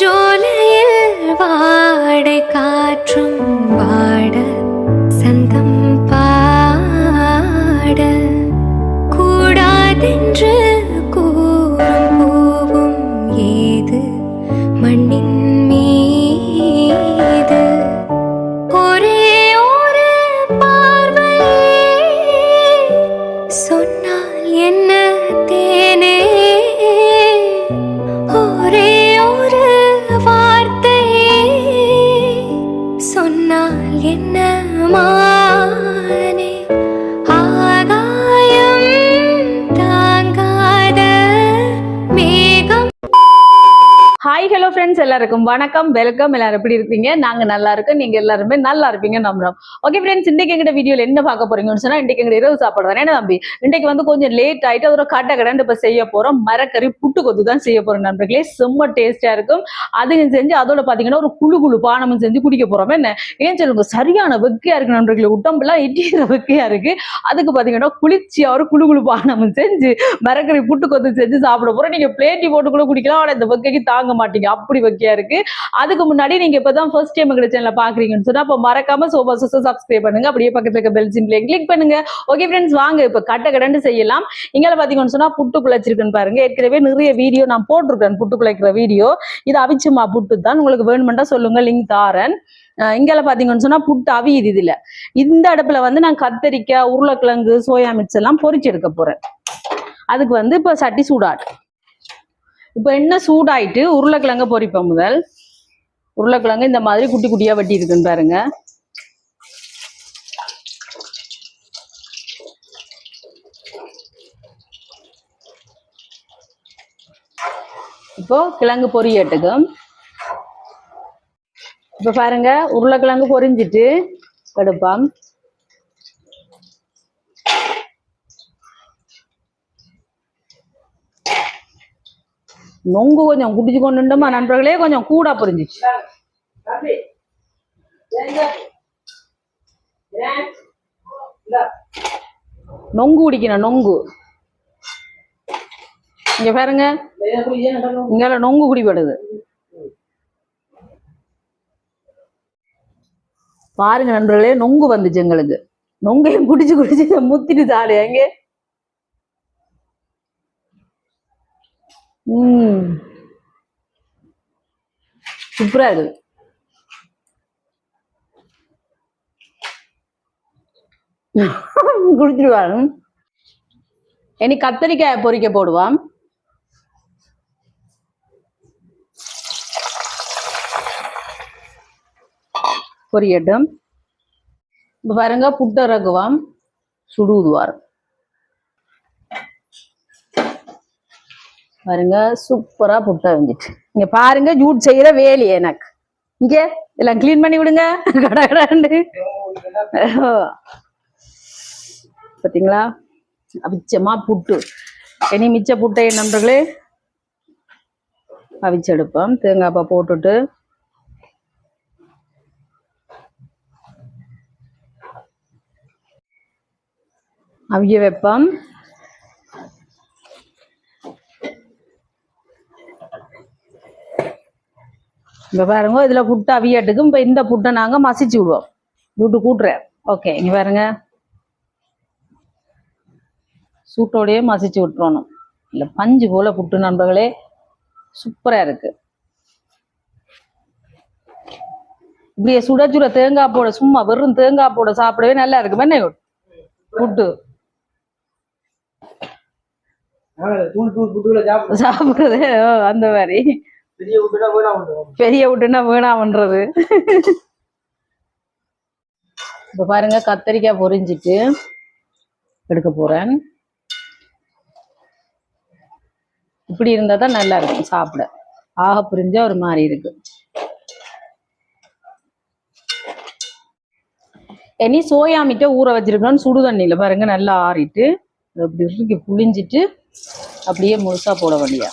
பூஞ்சோலையில் வாடை காற்றும் வாட சந்தம் பாட கூடாதென்று கூறும் பூவும் ஏது மண்ணின் மீது ஒரே ஒரு பார்வை சொன்னால் என்ன தேனே ஒரே ஒரு வார்த்தை சொன்னால் என்ன மானே ஆகாயம் தாங்காத மேகம். ஹாய் ஹலோ ஃப்ரெண்ட்ஸ், எல்லாருக்கும் வணக்கம், வெல்கம். எல்லாரும் எப்படி இருக்கீங்க? நாங்க நல்லா இருக்கோம், நீங்க எல்லாருமே நல்லா இருப்பீங்க நம்புறோம். ஓகே ஃப்ரெண்ட்ஸ், இன்னைக்கு எங்க வீடியோல என்ன பார்க்க போறீங்கன்னு சொன்னா, இன்னைக்கு எங்க இரவு சாப்பாடு தானே தம்பி. இன்னைக்கு வந்து கொஞ்சம் லேட் ஆயிட்டு அதோட கடை இப்ப செய்ய போறோம். மரக்கறி புட்டு கொத்து தான் செய்ய போறோம் நண்பர்களே. செம்ம டேஸ்டா இருக்கும். அதுவும் செஞ்சு அதோட பாத்தீங்கன்னா ஒரு குழு பானமும் செஞ்சு குடிக்க போறோம். என்ன ஏன் சொல்லுங்க, சரியான வெக்கையா இருக்கு நண்பர்களே. உடம்புலாம் எட்டிக்கிற வெக்கையா இருக்கு. அதுக்கு பாத்தீங்கன்னா குளிர்ச்சியா ஒரு குழு பானமும் செஞ்சு மரக்கறி புட்டு கொத்து செஞ்சு சாப்பிட போறோம். நீங்க பிளேட்டி போட்டு கூட குடிக்கலாம், ஆனா இந்த வெக்கைக்கு தாங்க மாட்டீங்க, அப்படி வெக்கையா இருக்கு. அதுக்கு முன்னாடி நீங்க இப்பதான் ஃபர்ஸ்ட் டைம் எங்க சேனலை பாக்குறீங்கன்னு சொன்னா அப்ப மறக்காம சோபா சோசா சப்ஸ்கிரைப் பண்ணுங்க, அப்படியே பக்கத்துல இருக்க பெல் சிம்பிளை கிளிக் பண்ணுங்க. ஓகே ஃப்ரெண்ட்ஸ், வாங்க இப்ப கடண்டு செய்யலாம். இங்க பாத்தீங்கன்னு சொன்னா புட்டு குழைச்சிருக்குன்னு பாருங்க. ஏற்கனவே நிறைய வீடியோ நான் போட்டிருக்கேன் புட்டு குழைக்கிற வீடியோ. இது அவிச்சுமா புட்டு தான், உங்களுக்கு வேணுமெண்டா சொல்லுங்க, லிங்க் தாரேன். இங்கால பாத்தீங்கன்னு சொன்னா புட்டு அவியுது. இதுல இந்த அடுப்புல வந்து நான் கத்தரிக்காய், உருளைக்கிழங்கு, சோயா மிக்ஸ் எல்லாம் பொரிச்சு எடுக்க போறேன். அதுக்கு வந்து இப்ப சட்டி சூடாட்டு. இப்ப என்ன சூடாயிட்டு உருளைக்கிழங்க பொரிப்பேன். முதல் உருளைக்கிழங்கு இந்த மாதிரி குட்டி குட்டியா வெட்டி இருக்குன்னு பாருங்க. இப்போ கிழங்கு பொரியட்டுக்கும். இப்ப பாருங்க, உருளைக்கிழங்கு பொரிஞ்சிட்டு எடுப்பாம். நொங்கு கொஞ்சம் குடிச்சு கொண்டுமா நண்பர்களே, கொஞ்சம் கூட பொரிஞ்சிச்சு. நொங்கு குடிக்கணும், நொங்கு. இங்க பாருங்க, இங்க நொங்கு குடிபடுது பாருங்க நண்பர்களே. நொங்கு வந்துச்சு எங்களுக்கு. நொங்கையும் குடிச்சு முத்திட்டு தாடு எங்க. சூப்பரா இருக்கு. குடிச்சிருவாங்க. இனி கத்தரிக்காய் பொரிக்க போடுவான். பொரியட்டும். இப்ப பாருங்க, புட்டை இறக்குவான், சுடுவார். பாருங்க, சூப்பரா புட்டை வந்துச்சு. இங்க பாருங்க, ஜூட் செய்யற வேலி எனக்கு. இங்க எல்லாம் கிளீன் பண்ணி விடுங்க கடகடாண்டு. பாத்தீங்களா, அவிச்சமா புட்டு. இனி மிச்ச புட்டை நண்பர்களே அவிச்செடுப்போம். தேங்காய் பால் போட்டுட்டு அவிய வைப்போம். இப்ப பாருங்க, இதுல புட்டு அவியட்டுக்கும். இப்ப இந்த புட்டை நாங்க மசிச்சு விடுவோம். புட்டு கூட்டுறேன். ஓகே, இங்க பாருங்க, சூட்டோடையே மசிச்சு விட்டுறணும். இல்ல பஞ்சு போல புட்டு நண்பர்களே, சூப்பரா இருக்கு. இப்படியே சுட சுட தேங்காய் போட, சும்மா வெறும் தேங்காய் போட சாப்பிடவே நல்லா இருக்கு. என்ன புட்டு சாப்பிடுறது அந்த மாதிரி. பெரிய விட்டுனா வேணாமன்றது. இப்ப பாருங்க, கத்தரிக்காய் பொரிஞ்சிட்டு எடுக்க போறேன். இப்படி இருந்தா தான் நல்லா இருக்கும் சாப்பிட. ஆக புரிஞ்சா ஒரு மாதிரி இருக்கு. இனி சோயா மீட்டை ஊற வச்சிருக்கோம்னு சுடு தண்ணியில பாருங்க நல்லா ஆறிட்டு அப்படி இருக்கு புளிஞ்சிட்டு அப்படியே முழுசா போட வேண்டியா.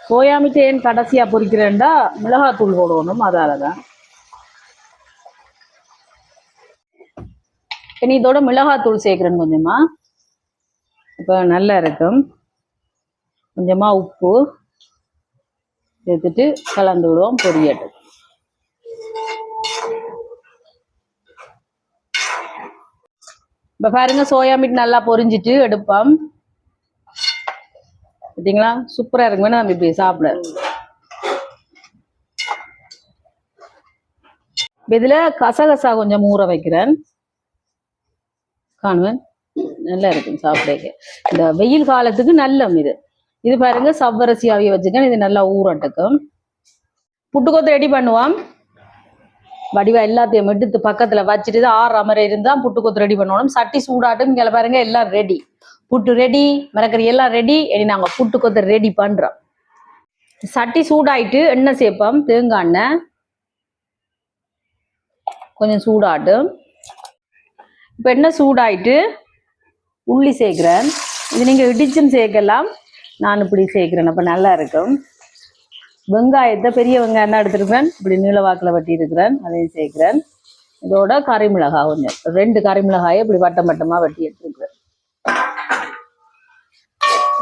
சோயா மீட்டை ஏன் கடைசியா பொரிக்கிறேன்டா, மிளகாத்தூள் போடணும், அதாலதான். இனி இதோட மிளகாத்தூள் சேர்க்கிறேன் கொஞ்சமா. இப்போ நல்லா இருக்கும். கொஞ்சமா உப்பு, சேர்த்துட்டு கலந்து விடுவோம் பொரியட்டும். இப்போ பாருங்க சோயா மீட் நல்லா பொரிஞ்சிட்டு எடுப்போம். பார்த்தீங்களா சூப்பராக இருக்குமே நம்ம இப்படி சாப்பிட. இதில் கசகசா கொஞ்சம் ஊற வைக்கிறேன். காணுவேன் நல்லா இருக்கும் சாப்பிட. இந்த வெயில் காலத்துக்கு நல்ல இது. இது பாருங்க சவ்வரிசி ஆவிய வச்சுக்கேன். இது நல்லா ஊறட்டுக்கும். புட்டுக்கொத்து ரெடி பண்ணுவோம். வடிவா எல்லாத்தையும் எடுத்து பக்கத்துல வச்சுட்டு ஆறு மாதிரி இருந்தா புட்டுக்கொத்து ரெடி பண்ணணும். சட்டி சூடாட்டும். இங்கே பாருங்க எல்லாம் ரெடி. புட்டு ரெடி, மரக்கறி எல்லாம் ரெடி. இனி நாங்கள் புட்டுக்கொத்து ரெடி பண்றோம். சட்டி சூடாயிட்டு எண்ணெய் சேர்ப்போம். தேங்காய் எண்ணெய் கொஞ்சம் சூடாட்டும். இப்போ எண்ணெய் சூடாயிட்டு உள்ளி சேர்க்கிறேன். இது நீங்கள் இடிச்சுன்னு சேர்க்கலாம். நான் இப்படி சேர்க்கிறேன். அப்போ நல்லா இருக்கும். வெங்காயத்தை பெரிய வெங்காயம் தான் எடுத்துருக்கிறேன். இப்படி நீளவாக்கில் வெட்டி இருக்கிறேன். அதையும் சேர்க்கிறேன். இதோட கறிமிளகாய் கொஞ்சம் 2 கறிமிளகாயை இப்படி வட்டம் வட்டமாக வெட்டி எடுத்துருக்கிறேன்.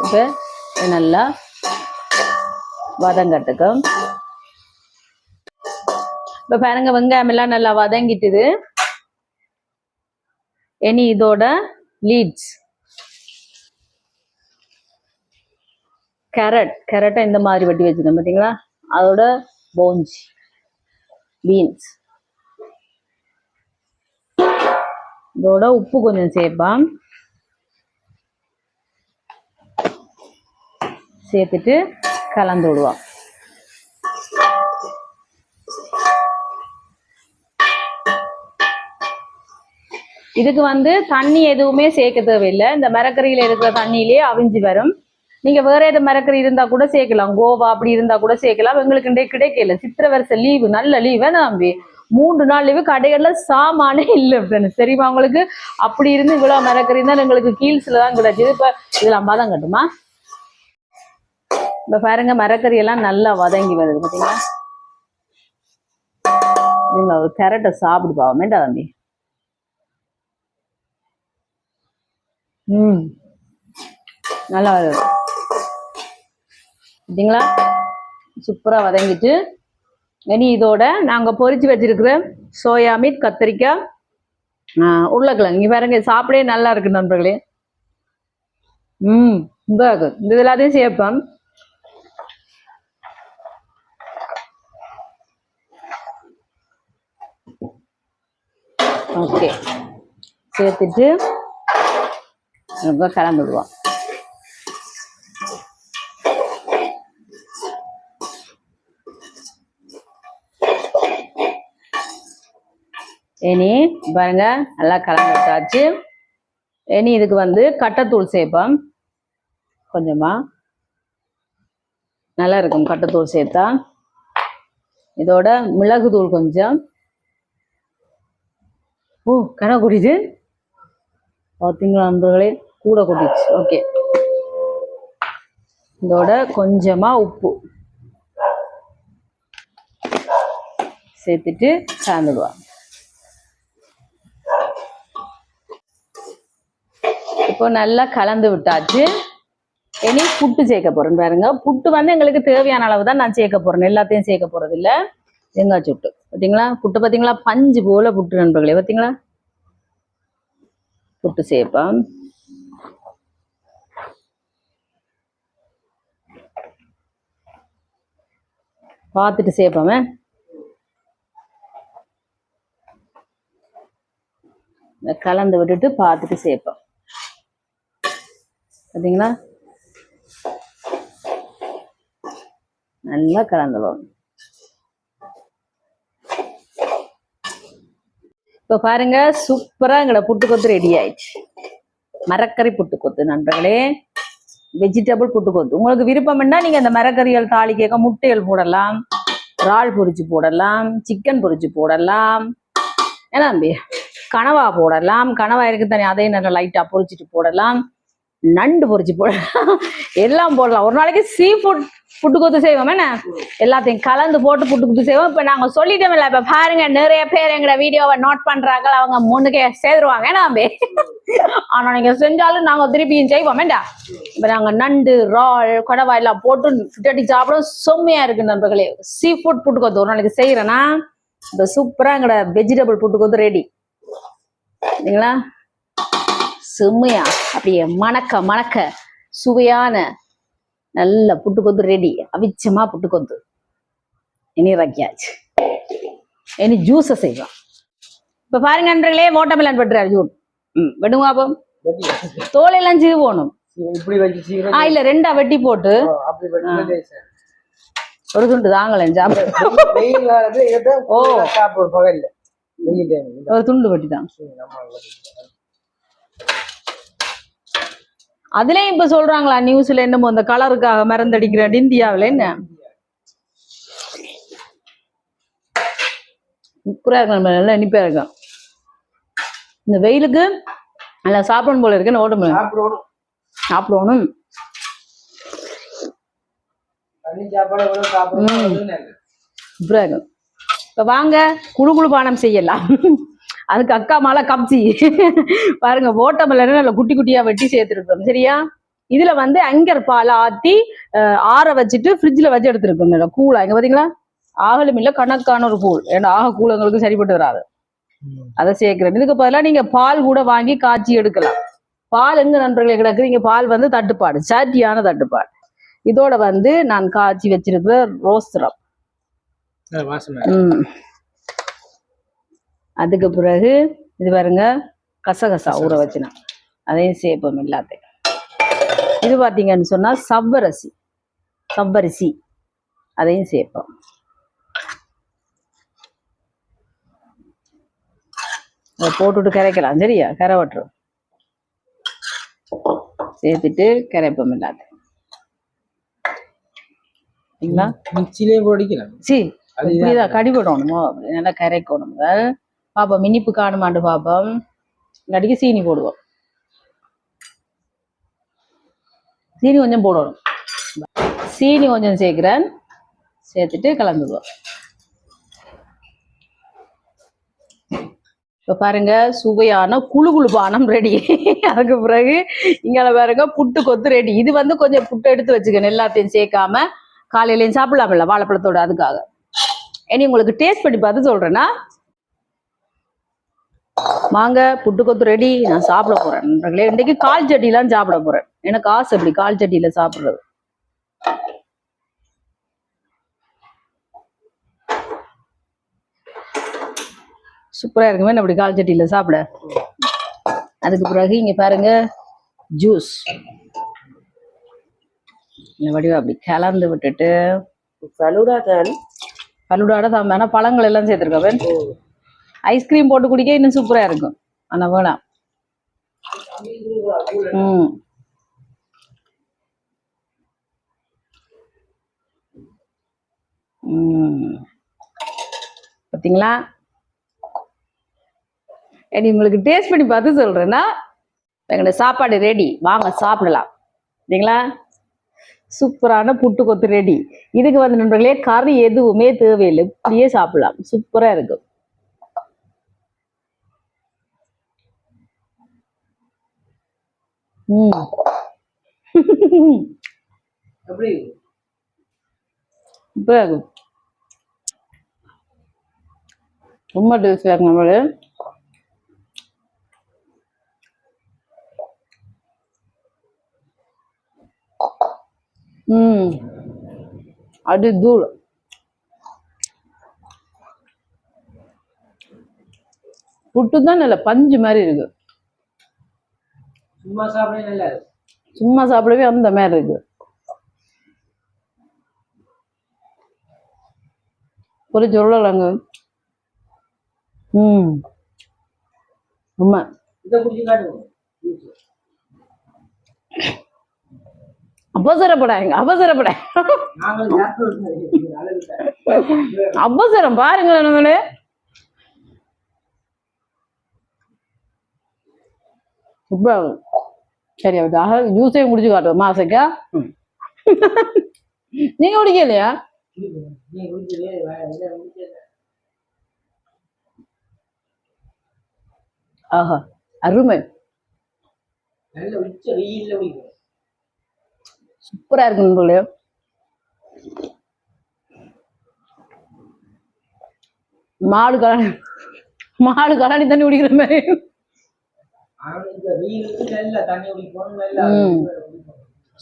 இப்போ நல்லா வதங்கட்டுக்கும். இப்போ பாருங்க வெங்காயம் எல்லாம் நல்லா வதங்கிட்டுது. இனி இதோட லீட்ஸ் கேரட்டை இந்த மாதிரி வெட்டி வச்சுருக்கேன் பார்த்தீங்களா. அதோட போன்ஸ் பீன்ஸ். இதோட உப்பு கொஞ்சம் சேர்ப்பான். சேர்த்துட்டு கலந்து விடுவான். இதுக்கு தண்ணி எதுவுமே சேர்க்க தேவையில்லை. இந்த மரக்கறியில இருக்கிற தண்ணியிலே அவிஞ்சு வரும். நீங்க வேற ஏதாவது மரக்கறி இருந்தா கூட சேர்க்கலாம். கோவா அப்படி இருந்தா கூட சேர்க்கலாம். எங்களுக்கு இன்றைக்கு கிடைக்கல. சித்திரை வருஷம் லீவு, நல்ல லீவு நம்பி 3 நாள் லீவு. கடைகள்ல சாமானே இல்லை ஃப்ரெண்ட்ஸ். தெரியுமா உங்களுக்கு? அப்படி இருந்து இவ்வளவு மரக்கறி தான் எங்களுக்கு கீழ்ஸ்ல தான் கிடைச்சது. இப்ப இதெல்லாம் தான் கட்டுமா. இப்ப பாருங்க மரக்கறி எல்லாம் நல்லா வதங்கி வருது பாத்தீங்களா. நீங்க ஒரு கேரட்டை சாப்பிடு பாவமேண்டா தம்பி. நல்லா வருது பார்த்தீங்களா. சூப்பரா வதங்கிட்டு இனி இதோட நாங்க பொரிச்சு வச்சிருக்கிற சோயா மீட், கத்திரிக்காய், உருளைக்கிழங்கு இங்க பாருங்க சாப்பிடவே நல்லா இருக்கு நண்பர்களே. இந்த எல்லாத்தையும் சேர்ப்போம். ஓகே சேர்த்துட்டு ரொம்ப கலந்து விடுவோம். இனி பாருங்க நல்லா கலந்து விட்டாச்சு. இனி இதுக்கு கட்டைத்தூள் சேர்ப்போம். கொஞ்சமா நல்லா இருக்கும் கட்டைத்தூள் சேர்த்தா. இதோட மிளகு தூள் கொஞ்சம். கன குடிச்சு பார்த்தீங்களா நண்பர்களே, கூட கொட்டிச்சு. ஓகே இதோட கொஞ்சமா உப்பு சேர்த்துட்டு கலந்துடுவாங்க. இப்போ நல்லா கலந்து விட்டாச்சு. இனி புட்டு சேர்க்க போறேன் பாருங்க. புட்டு எங்களுக்கு தேவையான அளவு தான் நான் சேர்க்க போறேன். எல்லாத்தையும் சேர்க்க போறது இல்லை. தேங்காய் சுட்டு பார்த்தீங்களா. புட்டு பார்த்தீங்களா பஞ்சு போல புட்டு நண்பர்களே. பார்த்தீங்களா புட்டு சேர்ப்போம். பார்த்துட்டு சேர்ப்போமே. கலந்து விட்டுட்டு பார்த்துட்டு சேர்ப்போம். பார்த்தீங்களா நல்லா கலந்துடும். இப்போ பாருங்க சூப்பரா எங்களோட புட்டுக்கொத்து ரெடி ஆயிடுச்சு. மரக்கறி புட்டுக்கொத்து நண்பர்களே, வெஜிடபிள் புட்டுக்கொத்து. உங்களுக்கு விருப்பம்னா நீங்க இந்த மரக்கறிகள் தாளிக்க முட்டைகள் போடலாம், இறால் பொரிச்சு போடலாம், சிக்கன் பொரிச்சு போடலாம், ஏன்னா கனவா போடலாம். கனவா இருக்கு தானே, அதையும் நல்லா லைட்டா பொரிச்சிட்டு போடலாம். நண்டு பொரிச்சு போடலாம், எல்லாம் போடலாம். ஒரு நாளைக்கு சீ ஃபுட் புட்டுக்கொத்து செய்வோம் என்ன எல்லாத்தையும் கலந்து போட்டு புட்டுக்கொத்து செய்வோம். இப்ப நாங்க சொல்லிட்டோம்ல, இப்ப பாருங்க நிறைய பேர் எங்கட வீடியோவை நோட் பண்றாங்க, அவங்க முன்னுக்கே சேர்ந்துருவாங்க நாம. ஆனா நீங்க செஞ்சாலும் நாங்க திருப்பியும் செய்வோம் வேண்டா. இப்ப நாங்க நண்டு இறால் கடவாய் எல்லாம் போட்டு சுட்டி சாப்பிட செம்மையா இருக்கு நண்பர்களே. சீ ஃபுட் புட்டுக்கொத்து ஒரு நாளைக்கு செய்யறேன்னா இந்த சூப்பரா எங்கட வெஜிடபிள் புட்டுக்கொத்து ரெடி இல்லைங்களா. செம்மையா அப்படியே மணக்க மணக்க சுவையான நல்ல புட்டுக்கொத்து ரெடி. அவிச்சமா புட்டுக்கொத்து இனி இறக்கியாச்சு. இனி ஜூஸை செய்வோம். இப்ப பாருங்க நண்பர்களே, வாட்டர்மெலன் வெட்டுறாரு ஜூன். வெடுங்க அப்போ தோலையெல்லாம் சீவோணும். இல்ல ரெண்டா வெட்டி போட்டு ஒரு துண்டு தாங்கல ஒரு துண்டு வெட்டி தான். அதுலயும் இப்ப சொல்றாங்களா நியூஸ்ல என்னமோ அந்த கலருக்காக மருந்தடிக்கிறேன் இந்தியாவில. என்ன சூப்பரா இருக்கு, நல்லா இனிப்பா இருக்கும். இந்த வெயிலுக்கு நல்லா சாப்பிடணும் போல இருக்கு. ஓடும் சாப்பிடணும். சூப்பரா இருக்கும். இப்ப வாங்க குழு குழு பானம் செய்யலாம். அதுக்கு அக்கா மாலை கப்சி பாருங்க, ஓட்டமெல்லாம் நல்ல குட்டி குட்டியா வெட்டி சேர்த்துருக்கோம் சரியா. இதுல வந்து அங்கர் பாலை ஆத்தி ஆற வச்சுட்டு ஃப்ரிட்ஜ்ல வச்சு எடுத்துருக்கோம். நல்லா கூலா இங்க பாத்தீங்களா, ஆகலும் இல்ல கணக்கான ஒரு கூழ். ஏன்னா ஆக கூழ் எங்களுக்கு சரிப்பட்டு வராது, அதை சேர்க்கிறேன். இதுக்கு பதிலாக நீங்க பால் கூட வாங்கி காய்ச்சி எடுக்கலாம். பால் எங்க நண்பர்களே கிடக்குது, இங்க பால் வந்து தட்டுப்பாடு, சாட்டியான தட்டுப்பாடு. இதோட வந்து நான் காய்ச்சி வச்சிருக்கிற ரோஸ் சிரப். அதுக்கு பிறகு இது பாருங்க கசகசா ஊற வச்சுனா அதையும் சேர்ப்போம் எல்லாத்தையும். இது பார்த்தீங்கன்னு சொன்னா சவ்வரிசி அதையும் சேர்ப்போம். அதை போட்டுட்டு கரைக்கலாம் சரியா. கரை வட்டுரும் சேர்த்துட்டு கரைப்போம் எல்லாத்தையும். கடிபடணும் நல்லா கரைக்கணும். பாப்போம் இனிப்பு காணுமாண்டு பாப்போம். இல்லாட்டிக்கு சீனி போடுவோம். சீனி கொஞ்சம் போடணும். சீனி கொஞ்சம் சேர்க்கிறேன், சேர்த்துட்டு கலந்துடுவோம். இப்ப பாருங்க சுவையான குழு குழு பானம் ரெடி. அதுக்கு பிறகு இங்கே பாருங்க புட்டுக்கொத்து ரெடி. இது வந்து கொஞ்சம் புட்டு எடுத்து வச்சுக்கணும், எல்லாத்தையும் சேர்க்காம காலையிலையும் சாப்பிடலாம்ல வாழைப்பழத்தோட. அதுக்காக இனி உங்களுக்கு டேஸ்ட் பண்ணி பார்த்து சொல்றேன்னா, வாங்க புட்டுக்கொத்து ரெடி. நான் சாப்பிட போறேன் நண்பர்களே. இன்னைக்கு கால் சட்டிலாம் சாப்பிட போறேன். எனக்கு ஆசை அப்படி கால் சட்டியில சாப்பிடுறது. சூப்பரா இருக்குமே அப்படி கால் சட்டியில சாப்பிட. அதுக்கு பிறகு இங்க பாருங்க ஜூஸ் வடிவா அப்படி கலந்து விட்டுட்டு பலுடாட தான் வேணா பழங்கள் எல்லாம் சேர்த்துருக்கேன். ஐஸ்கிரீம் போட்டு குடிக்க இன்னும் சூப்பரா இருக்கும். ஆனா வேணாம். பாத்தீங்களா, உங்களுக்கு டேஸ்ட் பண்ணி பார்த்து சொல்றேன்னா எங்களோட சாப்பாடு ரெடி, வாங்க சாப்பிடலாம் சரிங்களா. சூப்பரான புட்டுக்கொத்து ரெடி. இதுக்கு வந்து நண்பர்களே கறி எதுவுமே தேவையில்லை, இப்படியே சாப்பிடலாம். சூப்பரா இருக்கும். ரொம்ப டேஸ்டியா இருக்கு நம்மளே. அது தூள் புட்டு தான் நல்ல பஞ்சு மாதிரி இருக்கு. சும்மா சாப்பிடவே அந்த மாதிரி இருக்கு. ஒரு சொல்லலாங்க. உண்மை அவசரப்பட அவசரம் பாருங்க நம்மளே. சரி ஜூஸையும் குடிச்சு காட்டுவோம் மாசைக்கா. நீங்க குடிக்கலையா? ஆஹா, அருமை, சூப்பரா இருக்கு நண்பர்களே. மாடு கலாணி தண்ணி குடிக்கிற மாதிரி.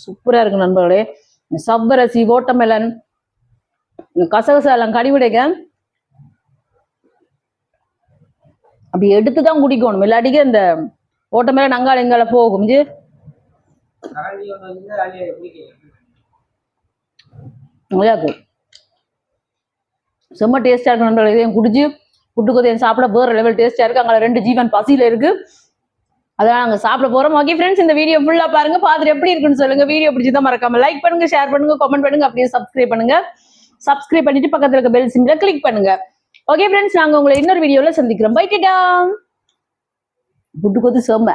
சூப்பரா இருக்கு நண்பர்களே. சவ்வரசி, ஓட்டமெலன், கசகசா எல்லாம் கடிவிடைக்க அப்படி எடுத்துதான் குடிக்கணும், இல்லாட்டிக்கு இந்த ஓட்டமெலன் அங்கால எங்கால போகும். செம்ம டேஸ்டா இருக்கு நண்பர்களே. இதையும் குடிச்சு புட்டுக்கோதையும் சாப்பிட வேற லெவல் டேஸ்டா இருக்கு. அங்கே 2 ஜீவன் பசியில இருக்கு, அதான் நாங்க சாப்பிட போறோம். ஓகே ஃப்ரெண்ட்ஸ், இந்த வீடியோ ஃபுல்லா பாருங்க, பார்த்துட்டு எப்படி இருக்குன்னு சொல்லுங்க. வீடியோ பிடிச்சதான் மறக்காம லைக் பண்ணுங்க, ஷேர் பண்ணுங்க, கமெண்ட் பண்ணுங்க, அப்படியே சப்ஸ்கிரைப் பண்ணுங்க. சப்ஸ்கிரைப் பண்ணிட்டு பக்கத்துல இருக்க பெல் சிம்பிளை கிளிக் பண்ணுங்க. ஓகே ஃப்ரெண்ட்ஸ், நாங்க உங்களை இன்னொரு வீடியோல சந்திக்கிறோம். பை டாடா. புட்டுக்கோது செம்ம.